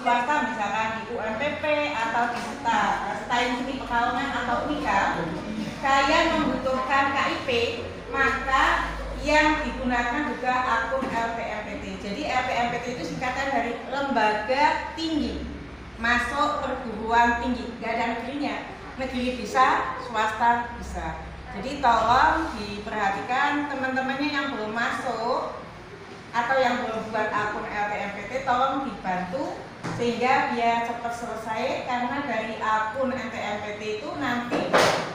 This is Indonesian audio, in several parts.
swasta misalkan di UMPP atau di SETA yang sini Pekalongan atau Unika, kalian membutuhkan KIP, maka yang digunakan juga akun LPMPT. Jadi LPMPT itu singkatan dari lembaga tinggi, masuk perguruan tinggi, gak ada negerinya. Negeri bisa, swasta bisa. Jadi tolong diperhatikan teman-temannya yang belum masuk atau yang belum buat akun LPMPT, tolong dibantu sehingga biar cepat selesai, karena dari akun LPMPT itu nanti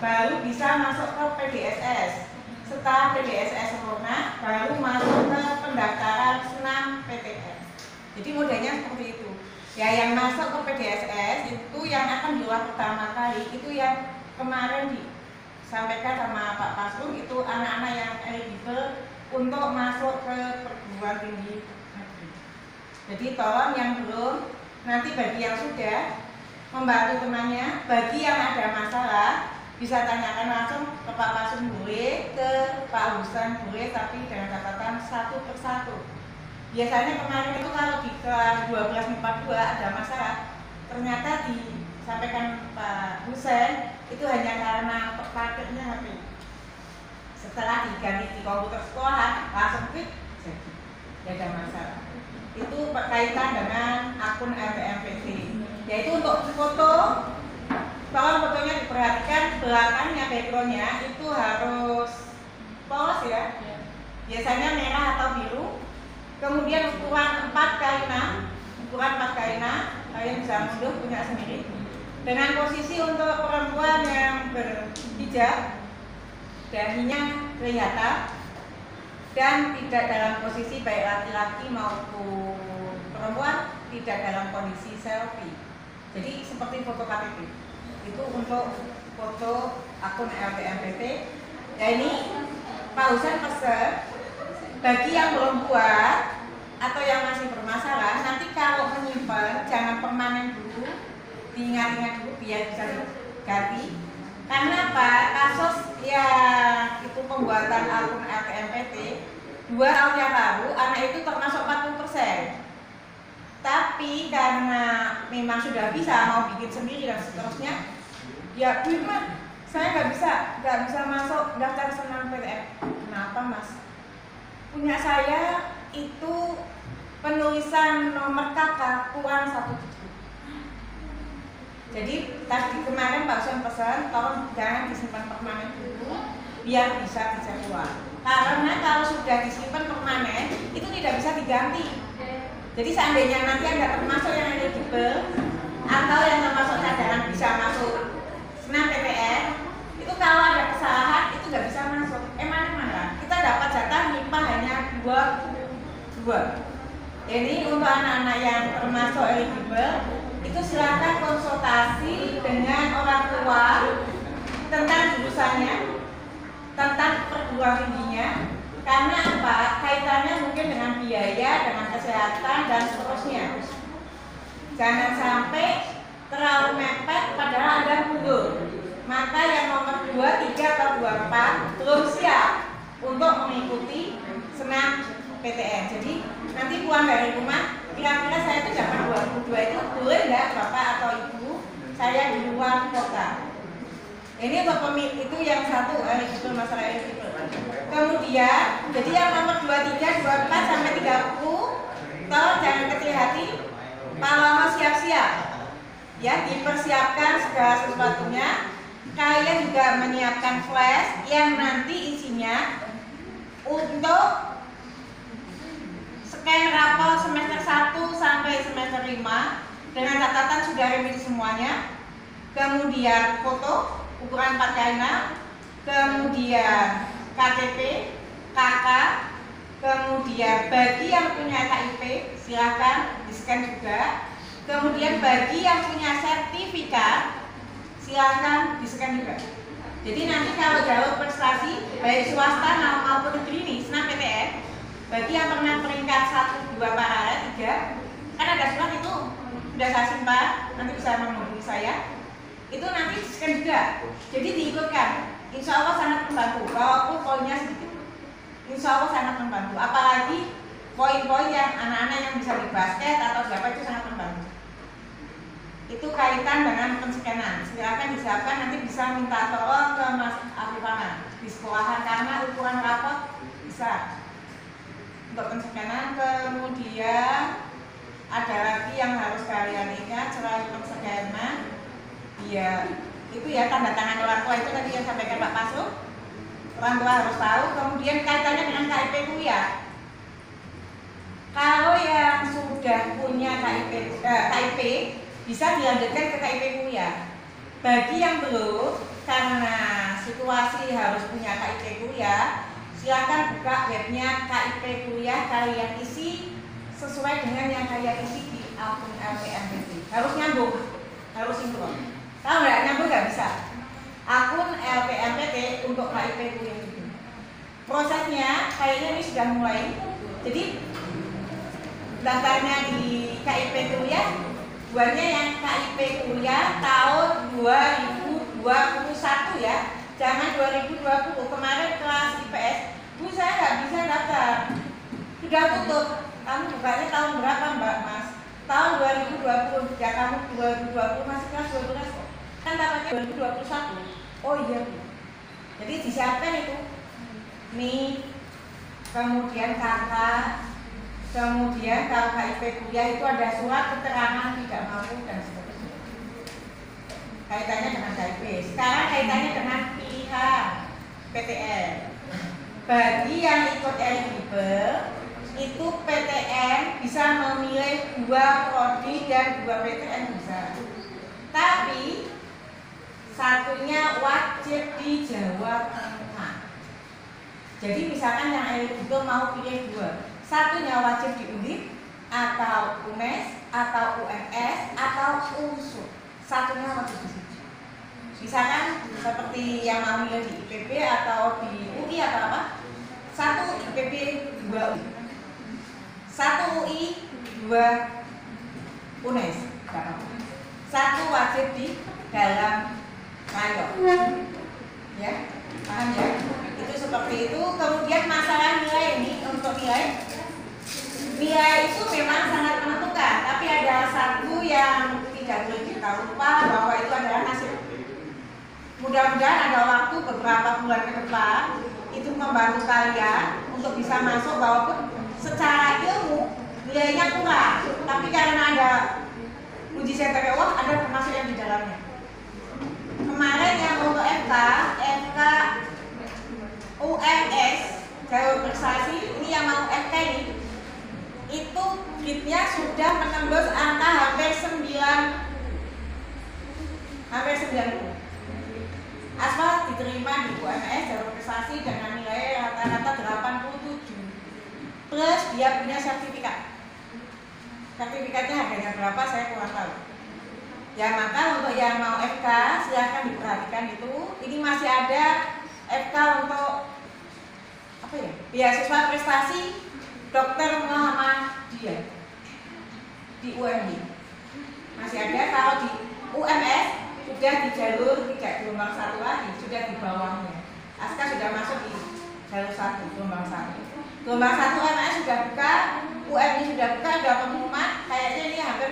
baru bisa masuk ke PDSS. Setelah PDSS sempurna, baru masuk ke pendaftaran senam PTN. Jadi modelnya seperti itu. Ya, yang masuk ke PDSS itu yang akan diolah pertama kali itu yang kemarin disampaikan sama Pak Pasrul, itu anak-anak yang eligible untuk masuk ke perguruan tinggi negeri. Jadi tolong yang belum, nanti bagi yang sudah membantu temannya, bagi yang ada masalah bisa tanyakan langsung ke Pak Pasrul boleh, ke Pak Husan boleh, tapi dengan catatan satu persatu. Biasanya kemarin itu kalau di kelas 1242 ada masalah, ternyata disampaikan Pak Husen itu hanya karena paketnya HP. Setelah diganti di komputer sekolah langsung klik jadi, tidak ada masalah. Itu berkaitan dengan akun LPMPT. Yaitu untuk foto, tolong fotonya diperhatikan belakangnya, backgroundnya itu harus polos ya. Biasanya merah atau biru. Kemudian ukuran 4x6, ukuran 4x6, kalian bisa mundur punya sendiri. Dengan posisi untuk perempuan yang berhijab, dahinya kelihatan dan tidak dalam posisi baik laki-laki maupun perempuan tidak dalam kondisi selfie. Jadi seperti foto KTP. Itu untuk foto akun LPMPT. Ya, ini Pak Husen pesan bagi yang belum buat atau yang masih bermasalah, nanti kalau menyimpan jangan permanen dulu, diingat-ingat dulu biar bisa diganti. Karena apa? Kasus ya itu pembuatan akun LPMPT 2 tahun yang lalu, anak itu termasuk 40%. Tapi karena memang sudah bisa mau bikin sendiri dan seterusnya, ya Bu Irma, saya nggak bisa masuk daftar senam PTN. Kenapa Mas? Punya saya itu penulisan nomor kakak kurang 1 titik. Jadi tadi kemarin Pak Husen pesan tolong jangan disimpan permanen dulu biar bisa dicek ulang. Karena kalau sudah disimpan permanen itu tidak bisa diganti. Jadi seandainya nanti Anda termasuk yang eligible atau yang termasuk cadangan bisa masuk senam PTN, itu kalau ada kesalahan itu nggak bisa masuk. Mana? Kita dapat jatah MIPA hanya 2. Jadi untuk anak-anak yang termasuk eligible itu silakan konsultasi dengan orang tua tentang jurusannya, tentang perguruan tingginya. Karena apa? Kaitannya mungkin dengan biaya, dengan kesehatan dan seterusnya. Jangan sampai terlalu mepet padahal Anda mundur. Maka yang nomor 2, 3 atau 24 belum siap untuk mengikuti senam PTN. Jadi nanti pulang dari rumah, kira-kira saya itu dapat 22 itu boleh nggak Bapak atau Ibu saya di luar kota. Ini untuk pemilih itu yang satu eligible, masalah eligible. Kemudian, jadi yang nomor 23, 24 sampai 30, tolong jangan kecil hati. Kalau mau siap-siap, ya dipersiapkan segala sesuatunya. Kalian juga menyiapkan flash yang nanti isinya untuk scan rapor semester 1 sampai semester 5 dengan catatan sudah revisi semuanya. Kemudian foto ukuran 4x6, kemudian KTP, KK, kemudian bagi yang punya KIP silahkan di-scan juga. Kemudian bagi yang punya sertifikat silahkan di-scan juga. Jadi nanti kalau jalur prestasi baik swasta maupun negeri ini senam PTN, bagi yang pernah peringkat 1, 2, paralel 3, kan ada surat itu sudah saya simpan, nanti bisa menghubungi saya. Itu nanti di-scan juga. Jadi diikutkan. Insya Allah sangat membantu. Walaupun poinnya sedikit, insya Allah sangat membantu. Apalagi poin-poin yang anak-anak yang bisa di basket atau siapa itu sangat membantu. berkaitan dengan penskenan. Silakan disiapkan, nanti bisa minta tolong ke Mas Afifana di sekolahan karena ukuran rapot bisa untuk penskenan. Kemudian ada lagi yang harus kalian ingat selain penskenan, ya itu ya tanda tangan orang tua itu tadi yang sampaikan Pak Pasu. Orang tua harus tahu. Kemudian kaitannya dengan KIP kuliah. Kalau yang sudah punya KIP bisa dilanjutkan ke KIP kuliah. Bagi yang belum, karena situasi harus punya KIP kuliah, silakan buka webnya KIP kuliah, kalian isi sesuai dengan yang kalian isi di akun LPMPT. Harus nyambung, harus sinkron. Kalau nggak nyambung nggak bisa. Akun LPMPT untuk KIP kuliah itu. Prosesnya kayaknya ini sudah mulai. Jadi daftarnya di KIP kuliah, buatnya yang KIP kuliah tahun 2021 ya, jangan 2020. Kemarin kelas IPS, Bu saya nggak bisa daftar, sudah tutup. Kamu bukanya tahun berapa Mbak Mas? Tahun 2020, ya kamu 2020 masih kelas 12 kok. Kan tamatnya 2021. Oh iya Bu. Jadi disiapkan itu. Nih, kemudian kakak. Kemudian kalau KIP kuliah itu ada surat keterangan tidak mampu dan seterusnya. Kaitannya dengan KIP. Sekarang kaitannya dengan pilihan PTN. Bagi yang ikut eligible, itu PTN bisa memilih 2 prodi dan 2 PTN bisa. Tapi satunya wajib di Jawa Tengah. Jadi misalkan yang eligible mau pilih 2. Satunya wajib di UNIF atau UNES atau UMS atau UNSUR. Satunya wajib di situ. Misalkan seperti yang mau milih di IPB atau di UI atau apa? 1 IPB, 2 UI. 1 UI, 2 UNES. 1 wajib di dalam rayon. Ya, paham ya? Itu seperti itu. Kemudian masalah nilai ini, untuk nilai itu memang sangat menentukan, tapi ada satu yang tidak boleh kita lupa bahwa itu adalah nasib. Mudah-mudahan ada waktu beberapa bulan ke depan itu membantu kalian untuk bisa masuk, walaupun secara ilmu nilainya kurang, tapi karena ada uji center Allah ada termasuk yang di dalamnya. Kemarin yang untuk FK UMS jalur prestasi ini yang mau FK ini, itu gitnya sudah menembus angka hampir 90. Asal diterima di UMS jalur prestasi dengan nilai rata-rata 87 plus dia punya sertifikat. Sertifikatnya harganya berapa saya kurang tahu. Ya maka untuk yang mau FK silahkan diperhatikan itu. Ini masih ada FK untuk apa ya? Beasiswa prestasi Dr. Muhammadiyah di UMY. Masih ada. Kalau di UMS sudah di jalur tidak gelombang 1 lagi, sudah di bawahnya. Aska sudah masuk di jalur 1, gelombang 1. Gelombang 1 UMS sudah buka, UMY sudah buka, sudah pengumuman. Kayaknya ini hampir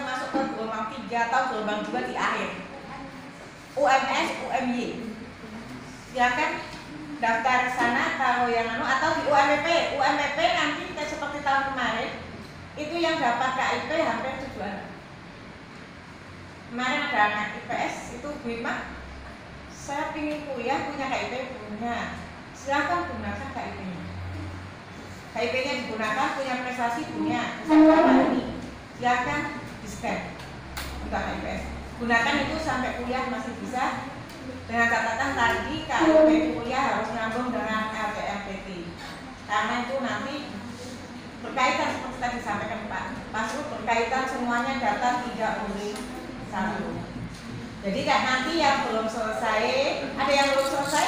masuk ke gelombang 3 atau gelombang 2 di akhir. UMS, UMY. Silakan daftar ke sana kalau yang atau di UMPP. UMPP nanti seperti tahun kemarin itu yang dapat KIP hampir 7 anak. Kemarin ada anak IPS itu Bu Ima, saya ingin kuliah punya KIP, punya. Silakan gunakan KIP-nya. KIP-nya digunakan, punya prestasi punya. Ini silakan di-scan untuk IPS. Gunakan itu sampai kuliah masih bisa. Dengan catatan tadi KIP kuliah harus nyambung dengan LPMPT. Karena itu nanti berkaitan seperti tadi disampaikan Pak Pasru, berkaitan semuanya data tidak boleh satu. Jadi kan nanti yang belum selesai, ada yang belum selesai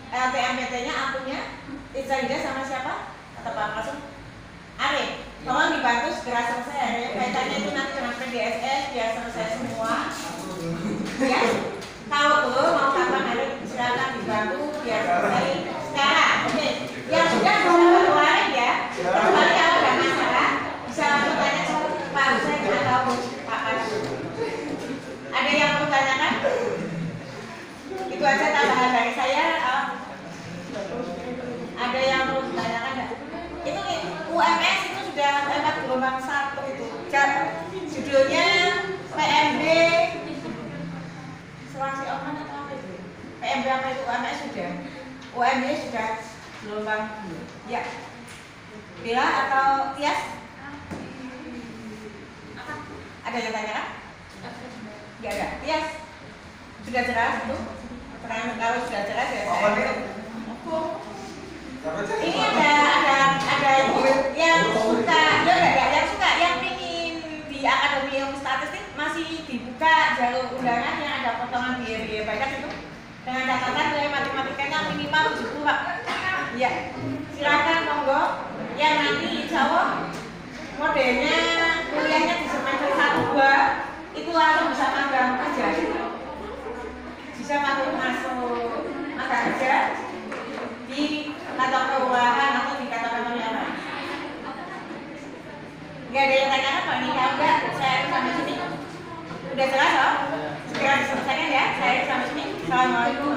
LPMPT-nya akunnya Izaida sama siapa? Kata Pak Pasru, Arif, tolong dibantu segera selesai. Arif. Kaitannya itu nanti dengan PDSS biar selesai semua. Ya. Kalau belum mau kapan Arif, silakan dibantu biar selesai sekarang. Oke. Yang sudah bisa keluarin ya. Kecuali kalau ada masalah bisa langsung tanya Pak Hussein atau Pak Pasru. aja tambahan dari saya. Ada yang perlu ditanyakan nggak? Itu UMS itu sudah UMS gelombang 1 itu. Judulnya PMB Selasi Oman atau apa itu? PMB apa itu? UMS sudah. UMB sudah gelombang 2. Ya. Bila atau Tias? Ada yang tanyakan? Enggak ada. Tias? Sudah jelas itu? Kalau sudah jelas ya saya. Ini ada yang suka, yang suka, yang ingin di Akademi Ilmu Statistik masih dibuka jalur undangan yang ada potongan biaya pajak itu dengan catatan nilai matematikanya minimal 70 Pak. Ya, silakan monggo. Yang nanti insya Allah modelnya kuliahnya di semester 1-2 itu langsung bisa magang aja. Bisa masuk magang aja di kantor kelurahan atau di kantor apa? Nggak ada yang tanyakan Pak ini? Kalau nggak, saya sampai sini. Udah jelas loh? Segera diselesaikan ya. Saya sampai sini. Assalamualaikum.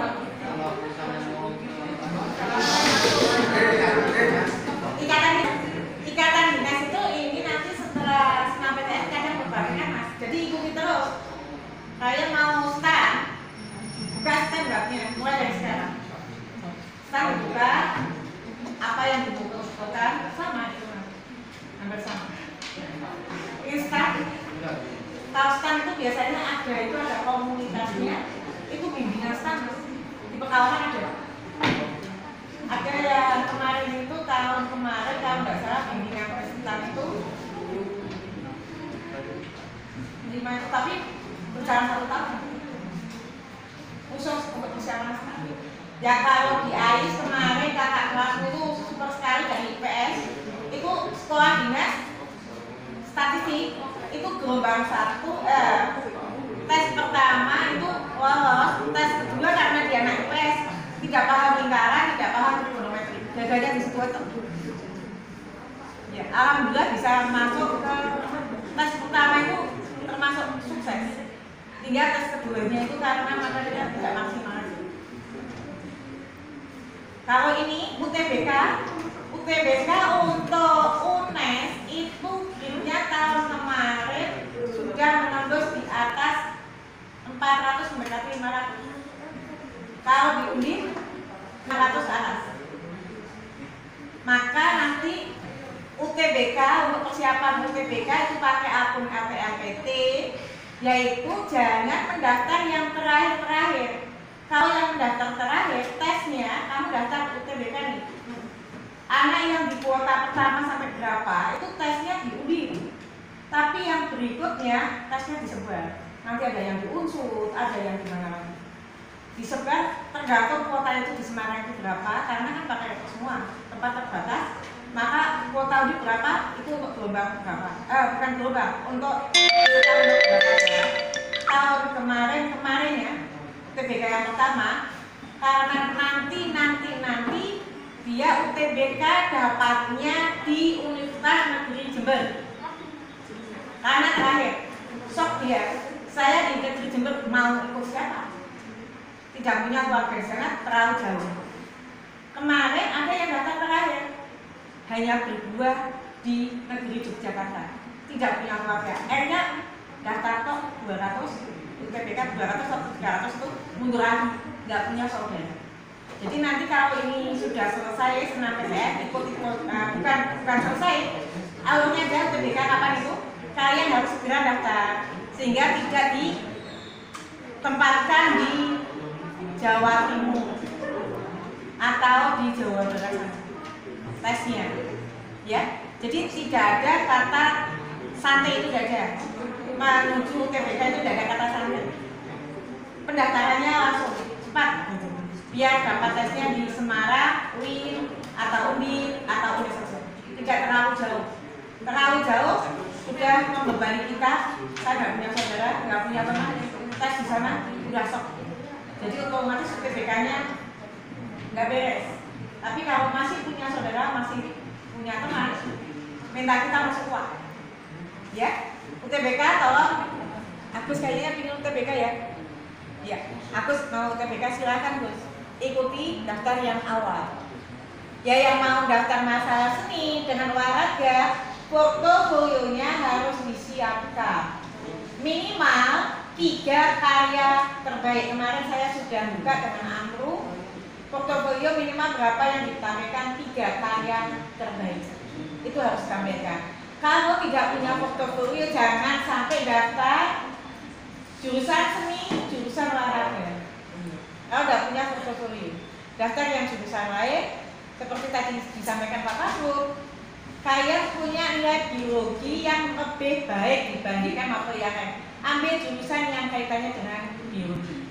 Ikatan dinas itu ini nanti setelah senam PTN kadang berbarengan Mas. Jadi ikuti terus. Kalian mau stand, buka stand babnya mulai dari sekarang. Stand dibuka, apa yang dibutuhkan sama itu hampir sama. Ini stand. Kalau stand itu biasanya ada komunitasnya, itu bimbingan stand di Pekalongan ada. Ada yang kemarin itu tahun kemarin kalau nggak salah bimbingan presiden itu 5 itu, tapi berjalan 1 tahun khusus untuk persiapan stand. Ya kalau di AIS kemarin kakak kelasku itu super sekali dari IPS itu sekolah dinas statistik itu gelombang 1 tes pertama itu lolos, tes kedua karena dia anak IPS tidak paham lingkaran, tidak paham trigonometri, gaganya di situ itu. Ya, alhamdulillah bisa masuk ke tes pertama itu termasuk sukses. Tinggal tes keduanya itu karena materinya tidak maksimal. Kalau ini UTBK untuk UNES itu grade-nya tahun kemarin sudah menembus di atas 400 mendekati 500. Kalau di Undip 500 ke atas. Maka nanti UTBK untuk persiapan UTBK itu pakai akun LPMPT, yaitu jangan mendaftar yang terakhir. Kalau yang mendaftar terakhir, tesnya kamu daftar UTBK nih. Anak yang di kuota pertama sampai berapa itu tesnya di Undip. Tapi yang berikutnya tesnya disebar. Nanti ada yang di Unsur, ada yang di mana lagi. Disebar tergantung kuota itu di Semarang itu berapa, karena kan pakai semua tempat terbatas. Maka kuota Undip berapa itu untuk gelombang berapa? Bukan gelombang, untuk berapa ya? Tahun kemarin ya. UTBK yang pertama, karena nanti dia UTBK dapatnya di Universitas Negeri Jember. Karena terakhir, sok dia, saya di Negeri Jember mau ikut siapa? Tidak punya keluarga di sana, terlalu jauh. Kemarin ada yang daftar terakhir, hanya berdua di Negeri Yogyakarta, tidak punya keluarga. Akhirnya daftar kok 200. UTBK 200 atau 300 itu mundur lagi, nggak punya saudara. Jadi nanti kalau ini sudah selesai senam PTN, bukan selesai, alurnya ada UTBK kapan itu, kalian harus segera daftar sehingga tidak ditempatkan di Jawa Timur atau di Jawa Barat tesnya, ya. Jadi tidak ada kata santai itu tidak ada. Menuju UTBK itu tidak ada kata santai. Pendaftarannya langsung cepat, biar dapat tesnya di Semarang, UIN, atau Undip, atau Universitas. Tidak terlalu jauh. Terlalu jauh sudah membebani kita. Saya nggak punya saudara, nggak punya teman, tes di sana udah sok. Jadi otomatis UTBK-nya nggak beres. Tapi kalau masih punya saudara, masih punya teman, minta kita masuk kuat. Ya, UTBK tolong. Agus kayaknya pilih UTBK ya. Ya, aku mau UTBK silakan Gus. Ikuti daftar yang awal. Ya yang mau daftar masalah seni dengan olahraga, portofolionya harus disiapkan. Minimal 3 karya terbaik. Kemarin saya sudah buka dengan Amru. Portofolio minimal berapa yang ditampilkan? 3 karya terbaik. Itu harus ditampilkan. Kalau tidak punya portofolio, jangan sampai daftar jurusan seni, jurusan olahraga. Kalau tidak punya portofolio, daftar yang jurusan lain. Seperti tadi disampaikan Pak Kabur, kalian punya nilai biologi yang lebih baik dibandingkan materi yang lain. Ambil jurusan yang kaitannya dengan biologi.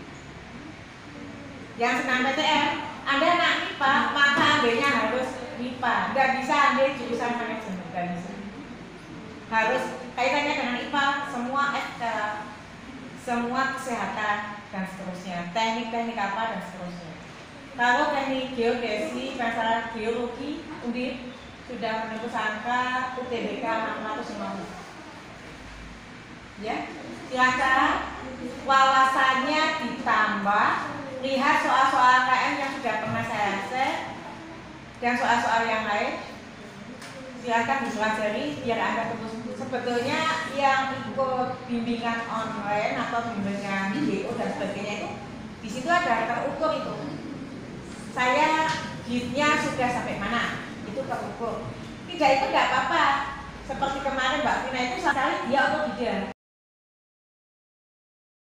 Yang senang PTN, Anda anak MIPA, maka ambilnya harus MIPA. Tidak bisa ambil jurusan manajemen, tidak bisa. Harus kaitannya dengan IPA, semua FK, semua kesehatan dan seterusnya, teknik-teknik apa dan seterusnya. Kalau teknik geodesi, masalah geologi, Undip sudah menembus angka UTBK 650. Ya, silakan wawasannya ditambah, lihat soal-soal KM yang sudah pernah saya share dan soal-soal yang lain. Silakan dipelajari biar Anda terus. Sebetulnya yang ikut bimbingan online atau bimbingan DO dan sebagainya itu di situ ada terukur itu. Saya gitnya sudah sampai mana, itu terukur. Tidak itu tidak apa-apa. Seperti kemarin Mbak Vina itu sekali dia atau tidak.